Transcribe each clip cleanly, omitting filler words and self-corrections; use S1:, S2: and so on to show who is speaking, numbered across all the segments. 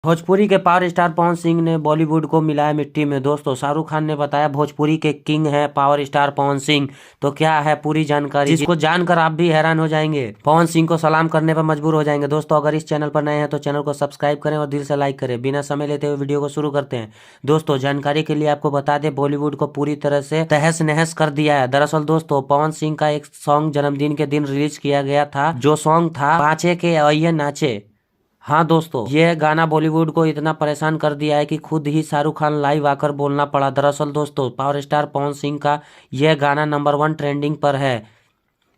S1: भोजपुरी के power star Pawan Singh ने बॉलीवुड को मिलाया मिट्टी में। दोस्तों, शाहरुख खान ने बताया भोजपुरी के किंग हैं पावर स्टार पवन सिंह। तो क्या है पूरी जानकारी, जिसको जानकर आप भी हैरान हो जाएंगे, पवन सिंह को सलाम करने पर मजबूर हो जाएंगे। दोस्तों, अगर इस चैनल पर नए हैं तो चैनल को सब्सक्राइब करें और दिल से लाइक करें। बिना समय लेते हुए वीडियो को शुरू करते हैं। दोस्तों, जानकारी के लिए आपको बता दें, बॉलीवुड को पूरी तरह से तहस नहस कर दिया है। दरअसल दोस्तों, पवन सिंह का एक सॉन्ग जन्मदिन के दिन रिलीज किया गया था, जो सॉन्ग था पांचे के आइए नाचे। हाँ दोस्तों, ये गाना बॉलीवुड को इतना परेशान कर दिया है कि खुद ही शाहरुख खान लाइव आकर बोलना पड़ा। दरअसल दोस्तों, पावर स्टार पवन सिंह का यह गाना नंबर 1 ट्रेंडिंग पर है।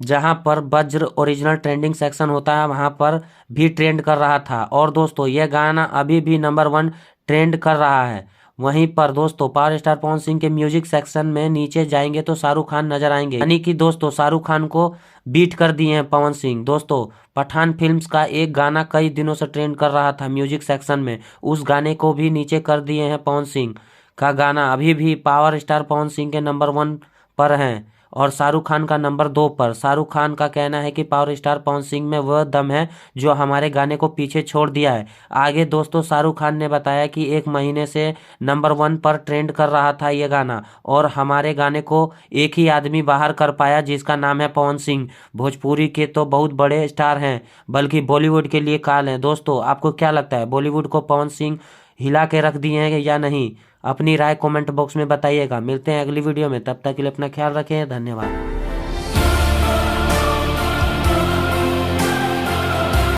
S1: जहां पर वज्र ओरिजिनल ट्रेंडिंग सेक्शन होता है, वहां पर भी ट्रेंड कर रहा था। और दोस्तों, यह गाना अभी भी नंबर 1 ट्रेंड कर रहा है। वहीं पर दोस्तों, पावर स्टार पवन सिंह के म्यूजिक सेक्शन में नीचे जाएंगे तो शाहरुख खान नजर आएंगे, यानी कि दोस्तों शाहरुख खान को बीट कर दिए हैं पवन सिंह। दोस्तों, पठान फिल्म्स का एक गाना कई दिनों से ट्रेंड कर रहा था म्यूजिक सेक्शन में, उस गाने को भी नीचे कर दिए हैं। पवन सिंह का गाना अभी भी पावर स्टार पवन सिंह के नंबर 1 पर हैं और शाहरुख खान का नंबर 2 पर। शाहरुख खान का कहना है कि पावर स्टार पवन सिंह में वह दम है जो हमारे गाने को पीछे छोड़ दिया है। आगे दोस्तों, शाहरुख खान ने बताया कि 1 महीने से नंबर 1 पर ट्रेंड कर रहा था ये गाना, और हमारे गाने को एक ही आदमी बाहर कर पाया, जिसका नाम है पवन सिंह। भोजपुरी के तो बहुत बड़े स्टार हैं, बल्कि बॉलीवुड के लिए काल हैं। दोस्तों, आपको क्या लगता है, बॉलीवुड को पवन सिंह हिला के रख दिए हैं या नहीं? अपनी राय कमेंट बॉक्स में बताइएगा। मिलते हैं अगली वीडियो में, तब तक के लिए अपना ख्याल रखें। धन्यवाद।